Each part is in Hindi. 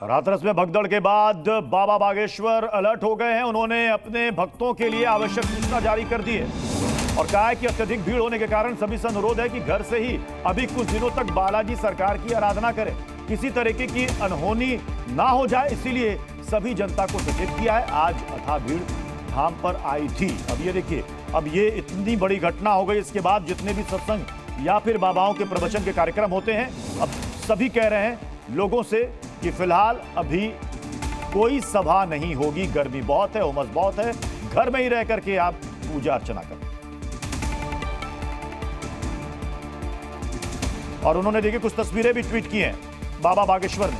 और हाथरस में भगदड़ के बाद बाबा बागेश्वर अलर्ट हो गए हैं। उन्होंने अपने भक्तों के लिए आवश्यक सूचना जारी कर दी है और कहा है कि अत्यधिक भीड़ होने के कारण सभी से अनुरोध है कि घर से ही अभी कुछ दिनों तक बालाजी सरकार की आराधना करें, किसी तरीके की अनहोनी ना हो जाए, इसीलिए सभी जनता को सचेत किया है। आज अथाह भीड़ धाम पर आई थी। अब ये देखिए, अब ये इतनी बड़ी घटना हो गई, इसके बाद जितने भी सत्संग या फिर बाबाओं के प्रवचन के कार्यक्रम होते हैं, अब सभी कह रहे हैं लोगों से कि फिलहाल अभी कोई सभा नहीं होगी, गर्मी बहुत है, उमस बहुत है, घर में ही रह करके आप पूजा अर्चना करें। और उन्होंने देखिए कुछ तस्वीरें भी ट्वीट की हैं बाबा बागेश्वर ने,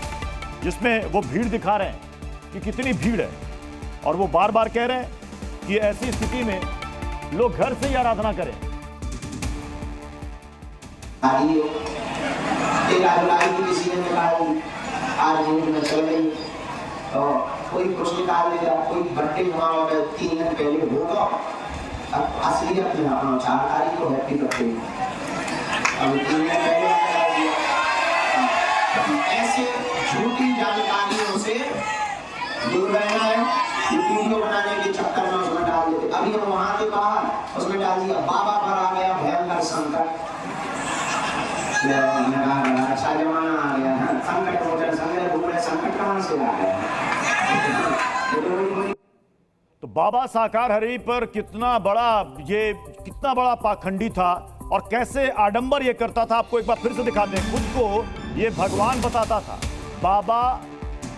जिसमें वो भीड़ दिखा रहे हैं कि कितनी भीड़ है और वो बार बार कह रहे हैं कि ऐसी स्थिति में लोग घर से ही आराधना करें। कोई कुछ निकाल लेगा, कोई बर्थडे मनाओ 3 दिन पहले होगा। अब असलियत में अपना 4 तारीख को हैप्पी बर्थडे, अब 3 दिन पहले ऐसे झूठी जानकारियों से दूर रहना है। वीडियो बनाने के चक्कर में उसमें डाल देते। अभी हम वहां के बाहर उसमें डाल दिया बाबा पर आ गया भयंकर संकट, अच्छा जमाना आ गया, संकट मोचन संकट कहां से आ गया। तो बाबा साकार हरि पर कितना बड़ा पाखंडी था और कैसे आडंबर ये करता था, आपको एक बार फिर से दिखाते हैं। खुद को ये भगवान बताता था। बाबा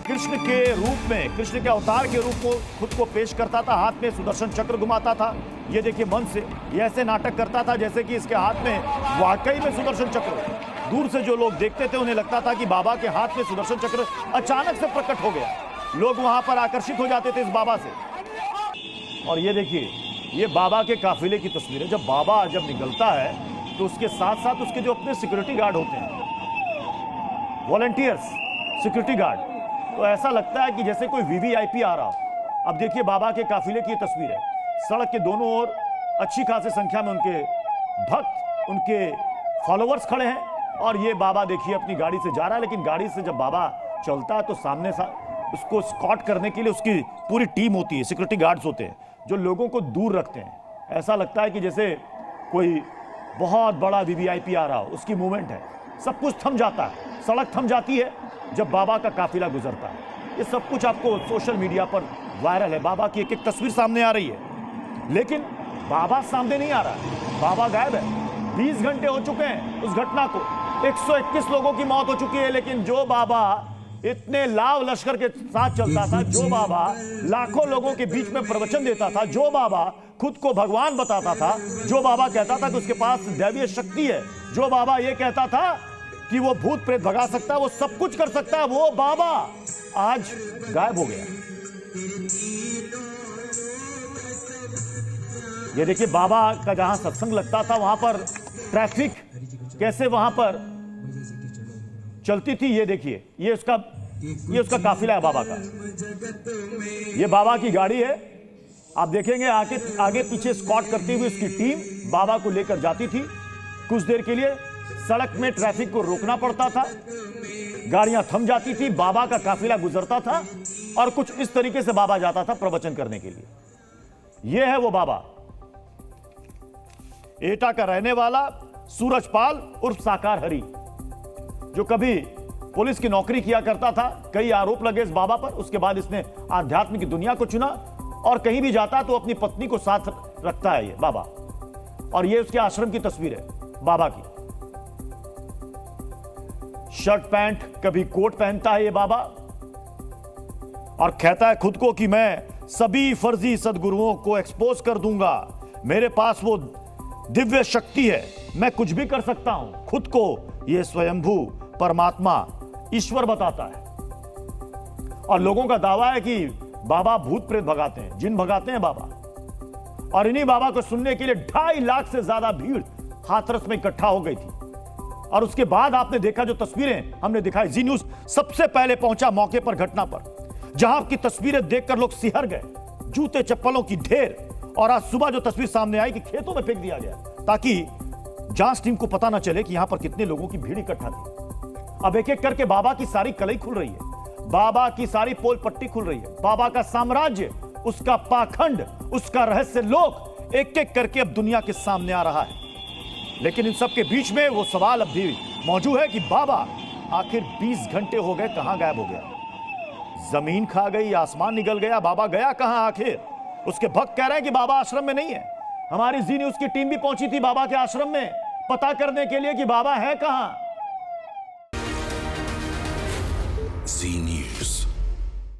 कृष्ण के रूप में, कृष्ण के अवतार के रूप में खुद को पेश करता था, हाथ में सुदर्शन चक्र घुमाता था। ये देखिए मन से ये ऐसे नाटक करता था जैसे कि इसके हाथ में वाकई में सुदर्शन चक्र। दूर से जो लोग देखते थे उन्हें लगता था कि बाबा के हाथ में सुदर्शन चक्र अचानक से प्रकट हो गया। लोग वहां पर आकर्षित हो जाते थे इस बाबा से। और ये देखिए, ये बाबा के काफिले की तस्वीर है। जब बाबा निकलता है तो उसके साथ साथ उसके जो अपने सिक्योरिटी गार्ड होते हैं, वॉलंटियर्स, सिक्योरिटी गार्ड, तो ऐसा लगता है कि जैसे कोई वीवीआईपी आ रहा हो। अब देखिए बाबा के काफिले की तस्वीर है। सड़क के दोनों ओर अच्छी खासी संख्या में उनके भक्त, उनके फॉलोअर्स खड़े हैं और ये बाबा देखिए अपनी गाड़ी से जा रहा है। लेकिन गाड़ी से जब बाबा चलता है तो सामने उसको स्कॉट करने के लिए उसकी पूरी टीम होती है, सिक्योरिटी गार्ड्स होते हैं जो लोगों को दूर रखते हैं। ऐसा लगता है कि जैसे कोई बहुत बड़ा वीवीआईपी आ रहा हो, उसकी मूवमेंट है। सब कुछ थम जाता है, सड़क थम जाती है जब बाबा का काफिला गुजरता है। ये सब कुछ आपको सोशल मीडिया पर वायरल है। बाबा की एक एक तस्वीर सामने आ रही है, लेकिन बाबा सामने नहीं आ रहा है, बाबा गायब है। 20 घंटे हो चुके हैं उस घटना को, 121 लोगों की मौत हो चुकी है। लेकिन जो बाबा इतने लाव लश्कर के साथ चलता था, जो बाबा लाखों लोगों के बीच में प्रवचन देता था, जो बाबा खुद को भगवान बताता था, जो बाबा कहता था कि उसके पास दैवीय शक्ति है, जो बाबा ये कहता था कि वो भूत प्रेत भगा सकता है, वो सब कुछ कर सकता है, वो बाबा आज गायब हो गया। ये देखिए बाबा का जहां सत्संग लगता था वहां पर ट्रैफिक कैसे वहां पर चलती थी। ये देखिए, ये उसका काफिला है बाबा का। ये बाबा की गाड़ी है। आप देखेंगे आगे पीछे स्कॉट करती हुई इसकी टीम बाबा को लेकर जाती थी। कुछ देर के लिए सड़क में ट्रैफिक को रोकना पड़ता था, गाड़ियां थम जाती थी, बाबा का काफिला गुजरता था और कुछ इस तरीके से बाबा जाता था प्रवचन करने के लिए। यह है वो बाबा, एटा का रहने वाला सूरजपाल उर्फ साकार हरि, जो कभी पुलिस की नौकरी किया करता था। कई आरोप लगे इस बाबा पर। उसके बाद इसने आध्यात्म की दुनिया को चुना और कहीं भी जाता तो अपनी पत्नी को साथ रखता है ये बाबा। और ये उसके आश्रम की तस्वीर है बाबा की। शर्ट पैंट, कभी कोट पहनता है ये बाबा और कहता है खुद को कि मैं सभी फर्जी सदगुरुओं को एक्सपोज कर दूंगा, मेरे पास वो दिव्य शक्ति है, मैं कुछ भी कर सकता हूं। खुद को ये स्वयंभू परमात्मा ईश्वर बताता है और लोगों का दावा है कि बाबा भूत प्रेत भगाते हैं, जिन भगाते हैं बाबा। और इन्हीं बाबा को सुनने के लिए 2.5 लाख से ज्यादा भीड़ हाथरस में इकट्ठा हो गई थी। और उसके बाद आपने देखा जो तस्वीरें हमने दिखाई, जी न्यूज सबसे पहले पहुंचा मौके पर, घटना पर, जहां आपकी तस्वीरें देखकर लोग सिहर गए। जूते चप्पलों की ढेर। और आज सुबह जो तस्वीर सामने आई कि खेतों में फेंक दिया गया ताकि जांच टीम को पता ना चले कि यहां पर कितने लोगों की भीड़ इकट्ठा थी। अब एक एक करके बाबा की सारी कलई खुल रही है। बाबा की सारी पोल पट्टी खुल रही है। बाबा का साम्राज्य, उसका पाखंड, उसका रहस्य लोक एक एक करके अब दुनिया के सामने आ रहा है। लेकिन इन सब के बीच में वो सवाल अब भी मौजूद है कि बाबा आखिर 20 घंटे हो गए, कहां गायब हो गया? जमीन खा गई, आसमान निगल गया, बाबा गया कहां आखिर? उसके भक्त कह रहे हैं कि बाबा आश्रम में नहीं है। हमारी जी न्यूज की टीम भी पहुंची थी बाबा के आश्रम में पता करने के लिए कि बाबा है कहां। जी